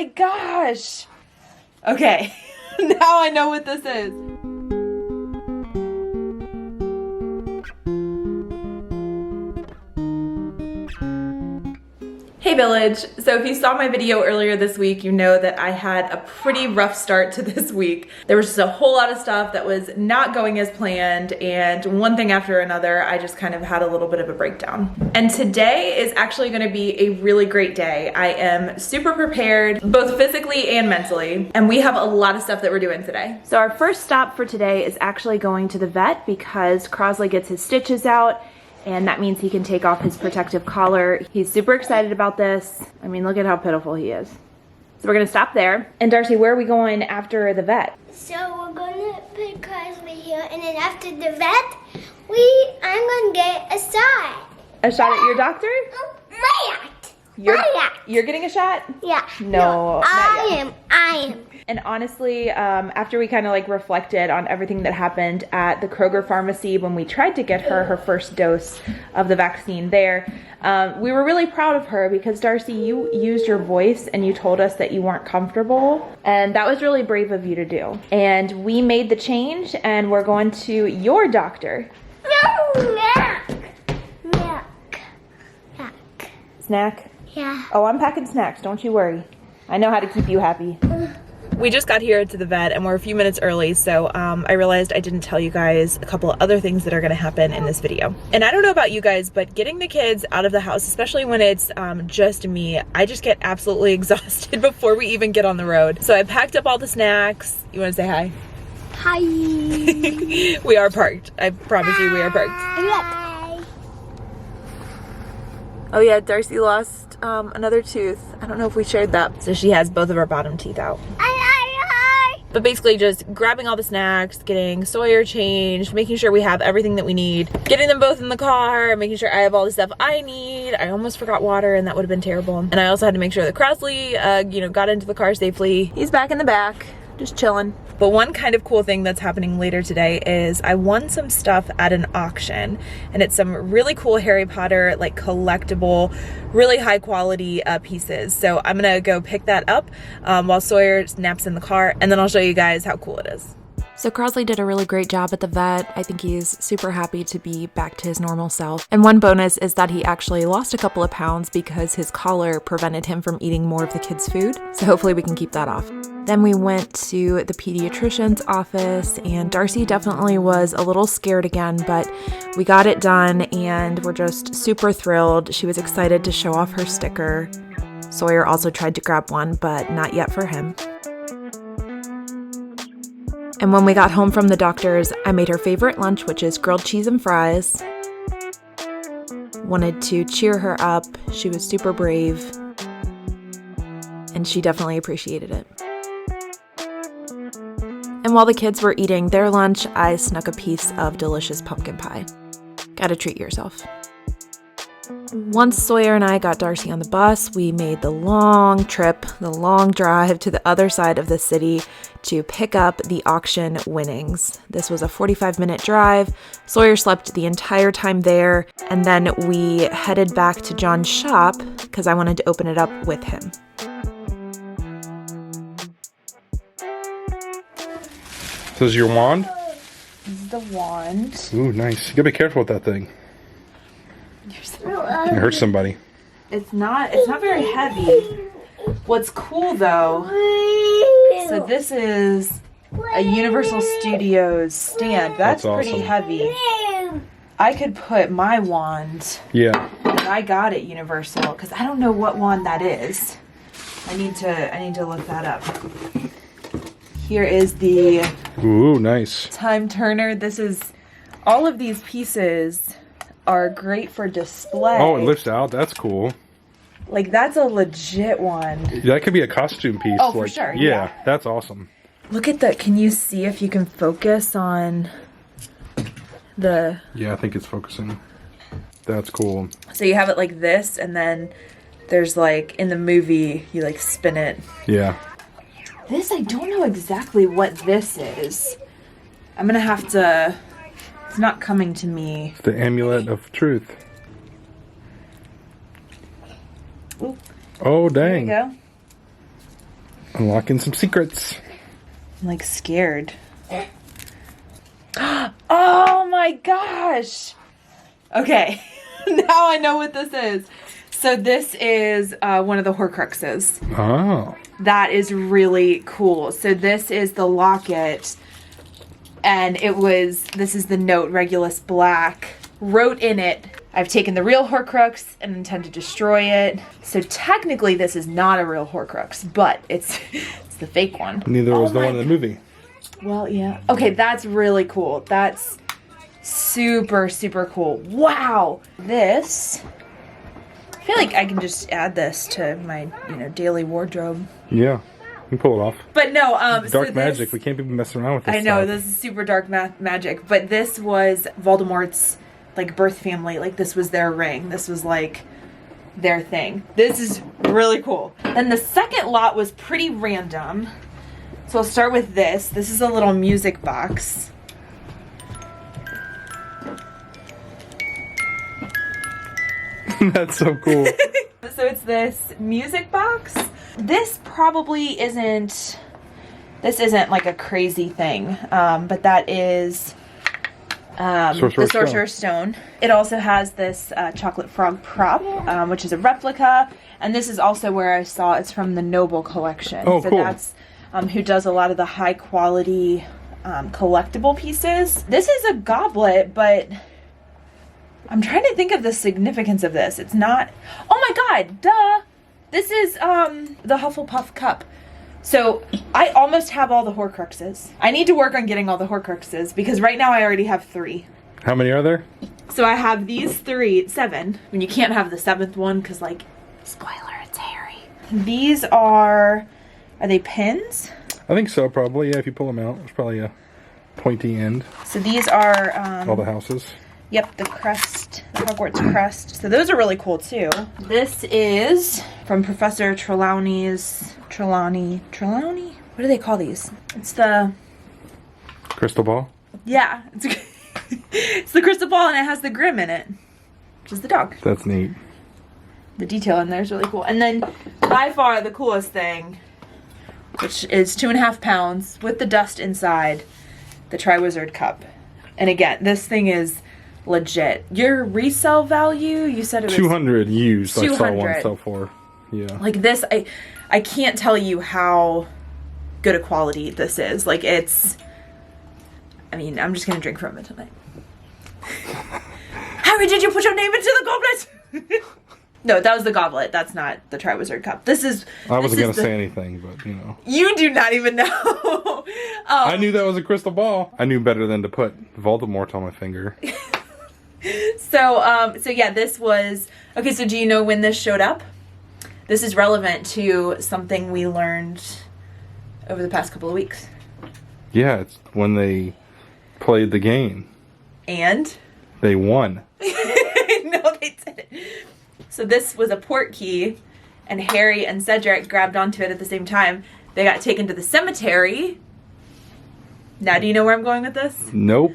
my gosh. Okay, now I know what this is. Hey Village, so if you saw my video earlier this week, you know that I had a pretty rough start to this week. There was just a whole lot of stuff that was not going as planned, and one thing after another, I just kind of had a little bit of a breakdown. And today is actually gonna be a really great day. I am super prepared, both physically and mentally, and we have a lot of stuff that we're doing today. So our first stop for today is actually going to the vet because Crosley gets his stitches out, and that means he can take off his protective collar. He's super excited about this. I mean, look at how pitiful he is. So we're gonna stop there. And Darcy, where are we going after the vet? So we're gonna put Crosley here, and then after the vet, I'm gonna get a shot. A shot at your doctor? You're getting a shot? Yeah. No, I am. And honestly, after we kind of like reflected on everything that happened at the Kroger pharmacy when we tried to get her first dose of the vaccine there, we were really proud of her because Darcy, you used your voice and you told us that you weren't comfortable, and that was really brave of you to do. And we made the change, and we're going to your doctor. No, Snack? Yeah. Oh, I'm packing snacks, don't you worry. I know how to keep you happy. We just got here to the vet and we're a few minutes early, so I realized I didn't tell you guys a couple of other things that are gonna happen in this video. And I don't know about you guys, but getting the kids out of the house, especially when it's just me, I just get absolutely exhausted before we even get on the road. So I packed up all the snacks. You wanna say hi? Hi. We are parked. I promise you we are parked. Hi. Oh yeah, Darcy lost another tooth. I don't know if we shared that. So she has both of her bottom teeth out. But basically just grabbing all the snacks, getting Sawyer changed, making sure we have everything that we need, getting them both in the car, making sure I have all the stuff I need. I almost forgot water and that would have been terrible. And I also had to make sure that Crosley, got into the car safely. He's back in the back, just chilling. But one kind of cool thing that's happening later today is I won some stuff at an auction, and it's some really cool Harry Potter, like collectible, really high quality pieces. So I'm gonna go pick that up while Sawyer naps in the car, and then I'll show you guys how cool it is. So Crosley did a really great job at the vet. I think he's super happy to be back to his normal self. And one bonus is that he actually lost a couple of pounds because his collar prevented him from eating more of the kids' food. So hopefully we can keep that off. Then we went to the pediatrician's office, and Darcy definitely was a little scared again, but we got it done and we're just super thrilled. She was excited to show off her sticker. Sawyer also tried to grab one, but not yet for him. And when we got home from the doctor's, I made her favorite lunch, which is grilled cheese and fries. Wanted to cheer her up. She was super brave, and she definitely appreciated it. And while the kids were eating their lunch, I snuck a piece of delicious pumpkin pie. Gotta treat yourself. Once Sawyer and I got Darcy on the bus, we made the long trip, the long drive to the other side of the city to pick up the auction winnings. This was a 45-minute drive. Sawyer slept the entire time there, and then we headed back to John's shop because I wanted to open it up with him. This is your wand? This is the wand. Ooh, nice. You gotta be careful with that thing. It hurts somebody. It's not very heavy. What's cool though, so this is a Universal Studios stand. That's awesome. Pretty heavy. I could put my wand Yeah. that I got at Universal, because I don't know what wand that is. I need to look that up. Here is the Ooh, nice. time turner. This is, all of these pieces are great for display. Oh, it lifts out. That's cool. Like, that's a legit one. That could be a costume piece. Oh, for sure, yeah. That's awesome. Look at the, can you see if you can focus on the... Yeah, I think it's focusing. That's cool. So you have it like this, and then there's like, in the movie, you like spin it. Yeah. This, I don't know exactly what this is. I'm gonna have to, it's not coming to me. It's the Amulet of Truth. Ooh. Oh, dang. There you go. Unlocking some secrets. I'm like scared. Oh my gosh. Okay. Now I know what this is. So this is one of the Horcruxes. Oh. That is really cool. So this is the locket. And this is the note Regulus Black wrote in it, I've taken the real Horcrux and intend to destroy it. So technically this is not a real Horcrux, but it's the fake one. Neither was the one in the movie. Well, yeah. Okay, that's really cool. That's super, super cool. Wow. This, I feel like I can just add this to my, daily wardrobe. Yeah. You can pull it off. But no, dark magic. We can't be messing around with this I know, stuff. this is super dark magic. But this was Voldemort's, birth family. This was their ring. This was, their thing. This is really cool. Then the second lot was pretty random. So I'll start with this. This is a little music box. That's so cool. So it's this music box. This probably isn't like a crazy thing, but that is the Sorcerer's Stone. It also has this chocolate frog prop, which is a replica, and this is also where I saw it's from the Noble collection. Oh, so cool. That's who does a lot of the high quality collectible pieces. This is a goblet, but I'm trying to think of the significance of this. It's not. Oh my God! Duh. This is the Hufflepuff Cup. So I almost have all the Horcruxes. I need to work on getting all the Horcruxes because right now I already have 3. How many are there? So I have these 7. When you can't have the 7th one because, spoiler, it's Harry. These are they pins? I think so, probably. Yeah, if you pull them out, there's probably a pointy end. So these are all the houses. Yep, the crest, the Hogwarts crest. So those are really cool too. This is from Professor Trelawney. What do they call these? It's the Crystal ball? Yeah, it's the crystal ball and it has the Grim in it, which is the dog. That's neat. The detail in there is really cool. And then by far the coolest thing, which is 2.5 pounds with the dust inside, the Triwizard Cup. And again, this thing is legit. Your resale value, you said it was 200 used. 200. I saw one sell for. Yeah. This, I can't tell you how good a quality this is. I'm just gonna drink from it tonight. Harry, did you put your name into the goblet? No, that was the goblet. That's not the Triwizard Cup. I wasn't gonna say anything, but You do not even know. I knew that was a crystal ball. I knew better than to put Voldemort on my finger. So yeah, this was okay. So do you know when this showed up? This is relevant to something we learned over the past couple of weeks. Yeah, it's when they played the game. And? They won. No, they didn't. So this was a port key, and Harry and Cedric grabbed onto it at the same time. They got taken to the cemetery. Now, do you know where I'm going with this? Nope.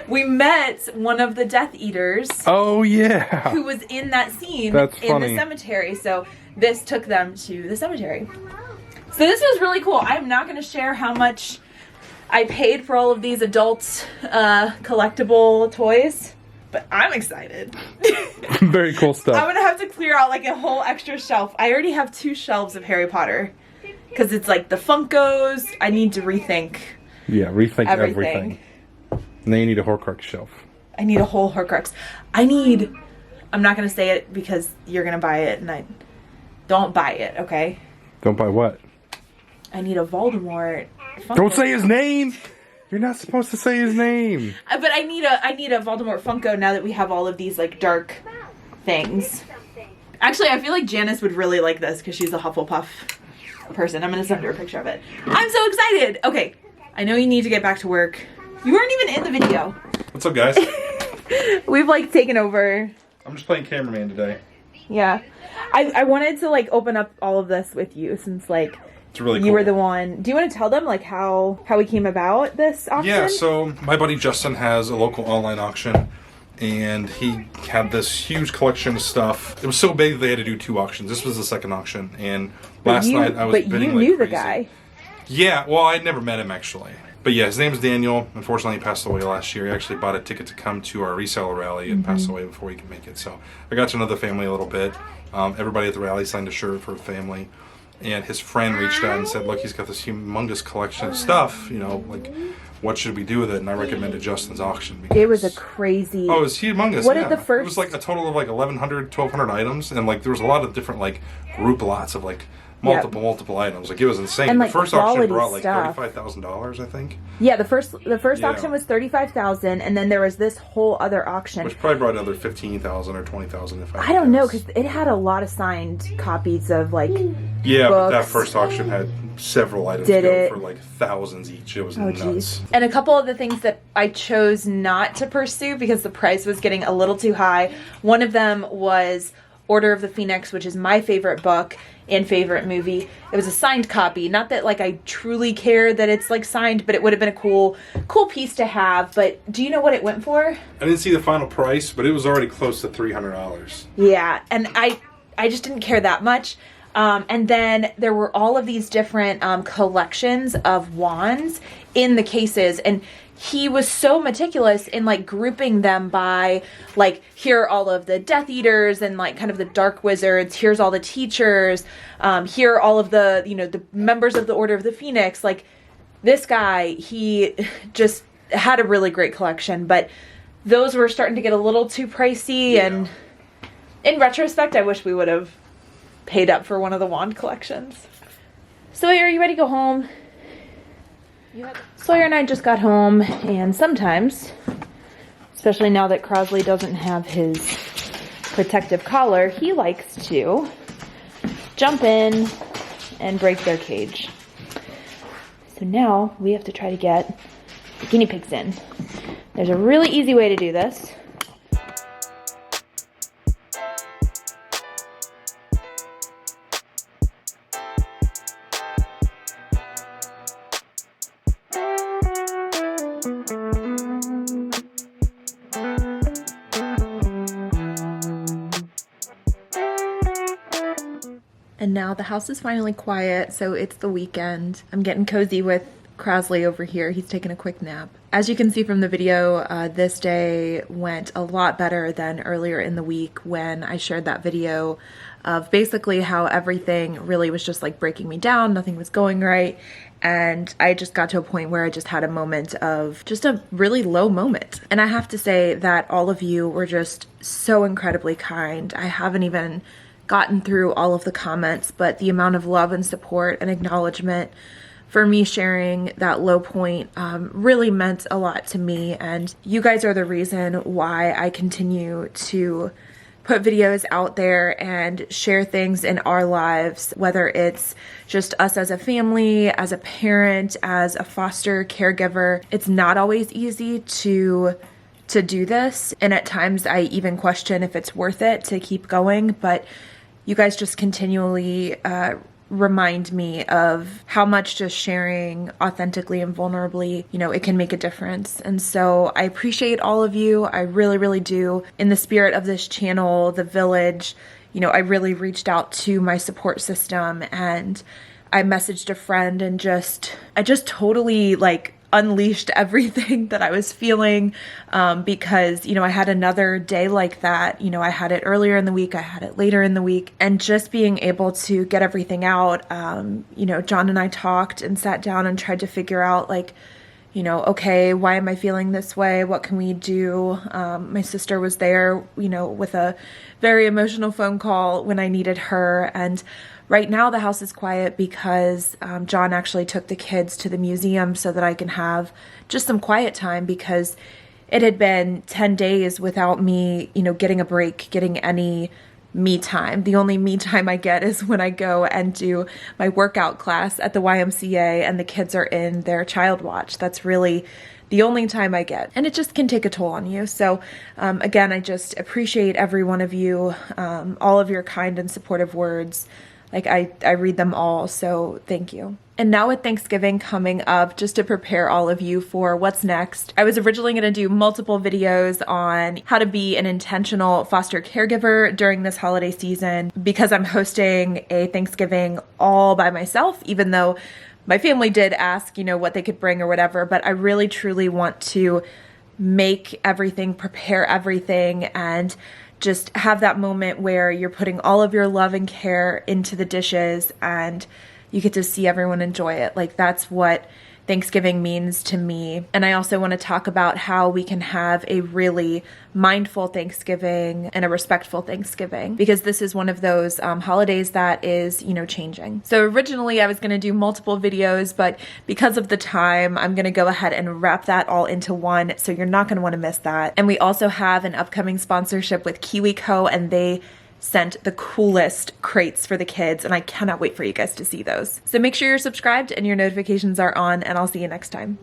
We met one of the Death Eaters. Oh, yeah. Who was in that scene That's in funny. the cemetery. So this took them to the cemetery. So this was really cool. I'm not going to share how much I paid for all of these adult collectible toys, but I'm excited. Very cool stuff. I'm going to have to clear out a whole extra shelf. I already have 2 shelves of Harry Potter because it's the Funkos. I need to rethink. Yeah, rethink everything. And then you need a Horcrux shelf. I need a whole Horcrux. I'm not going to say it because you're going to buy it, and don't buy it, okay? Don't buy what? I need a Voldemort Funko. Don't say his name! You're not supposed to say his name. But I need a Voldemort Funko now that we have all of these dark things. Actually, I feel like Janice would really like this because she's a Hufflepuff person. I'm going to send her a picture of it. I'm so excited! Okay, I know you need to get back to work. You weren't even in the video. What's up, guys? We've taken over. I'm just playing cameraman today. Yeah. I wanted to open up all of this with you since it's really cool. You were the one. Do you want to tell them how we came about this auction? Yeah, so my buddy Justin has a local online auction and he had this huge collection of stuff. It was so big they had to do 2 auctions. This was the second auction, and last night I was bidding like crazy. But you knew the guy. Yeah, well, I'd never met him actually. But yeah, his name's Daniel. Unfortunately, he passed away last year. He actually bought a ticket to come to our reseller rally and passed away before he could make it. So I got to know the family a little bit. Everybody at the rally signed a shirt for the family. And his friend reached out and said, look, he's got this humongous collection of stuff, you know, like, what should we do with it? And I recommended Justin's auction. It was a crazy... Oh, it was humongous, What did the first... It was like a total of like 1,100, 1,200 items. And like, there was a lot of different like group lots of like multiple items. Like, it was insane. And, like, the first auction brought like stuff. $35,000, I think. Yeah, the first auction was $35,000, and then there was this whole other auction, which probably brought another $15,000 or $20,000. If I don't know, because it had a lot of signed copies of like yeah, books. But that first auction had several items go for like thousands each. It was nuts. Geez. And a couple of the things that I chose not to pursue because the price was getting a little too high. One of them was Order of the Phoenix, which is my favorite book and favorite movie. It was a signed copy. Not that like I truly care that it's like signed, but it would have been a cool piece to have. But do you know what it went for? I didn't see the final price, but it was already close to $300. Yeah, and I just didn't care that much. And then there were all of these different collections of wands in the cases, and he was so meticulous in like grouping them by like, here are all of the Death Eaters and like kind of the Dark Wizards, here's all the teachers, here are all of the, you know, the members of the Order of the Phoenix. Like, this guy, he just had a really great collection, but those were starting to get a little too pricey. Yeah. And in retrospect, I wish we would have paid up for one of the wand collections. Sawyer, are you ready to go home? Sawyer and I just got home, and sometimes, especially now that Crosley doesn't have his protective collar, he likes to jump in and break their cage. So now we have to try to get the guinea pigs in. There's a really easy way to do this. And now the house is finally quiet, so it's the weekend. I'm getting cozy with Crosley over here. He's taking a quick nap. As you can see from the video, this day went a lot better than earlier in the week when I shared that video of basically how everything really was just like breaking me down. Nothing was going right. And I just got to a point where I just had a moment of just a really low moment. And I have to say that all of you were just so incredibly kind. I haven't even gotten through all of the comments, but the amount of love and support and acknowledgement for me sharing that low point really meant a lot to me. And you guys are the reason why I continue to put videos out there and share things in our lives, whether it's just us as a family, as a parent, as a foster caregiver. It's not always easy to do this, and at times I even question if it's worth it to keep going, but you guys just continually remind me of how much just sharing authentically and vulnerably, you know, it can make a difference. And so I appreciate all of you. I really, really do. In the spirit of this channel, the village, you know, I really reached out to my support system, and I messaged a friend and I just totally like unleashed everything that I was feeling, because, you know, I had another day like that. You know, I had it earlier in the week, I had it later in the week, and just being able to get everything out, you know, John and I talked and sat down and tried to figure out, like, you know, okay, why am I feeling this way? What can we do? My sister was there, you know, with a very emotional phone call when I needed her. And right now the house is quiet because John actually took the kids to the museum so that I can have just some quiet time, because it had been 10 days without me, you know, getting a break, getting any me time. The only me time I get is when I go and do my workout class at the YMCA and the kids are in their child watch. That's really the only time I get, and it just can take a toll on you. So again, I just appreciate every one of you, all of your kind and supportive words. Like, I read them all, so thank you. And now with Thanksgiving coming up, just to prepare all of you for what's next, I was originally going to do multiple videos on how to be an intentional foster caregiver during this holiday season, because I'm hosting a Thanksgiving all by myself, even though my family did ask, you know, what they could bring or whatever, but I really truly want to make everything, prepare everything, and just have that moment where you're putting all of your love and care into the dishes and you get to see everyone enjoy it. Like, that's what Thanksgiving means to me. And I also want to talk about how we can have a really mindful Thanksgiving and a respectful Thanksgiving, because this is one of those holidays that is, you know, changing. So originally I was going to do multiple videos, but because of the time, I'm going to go ahead and wrap that all into one. So you're not going to want to miss that. And we also have an upcoming sponsorship with KiwiCo, and they sent the coolest crates for the kids, and I cannot wait for you guys to see those. So make sure you're subscribed and your notifications are on, and I'll see you next time.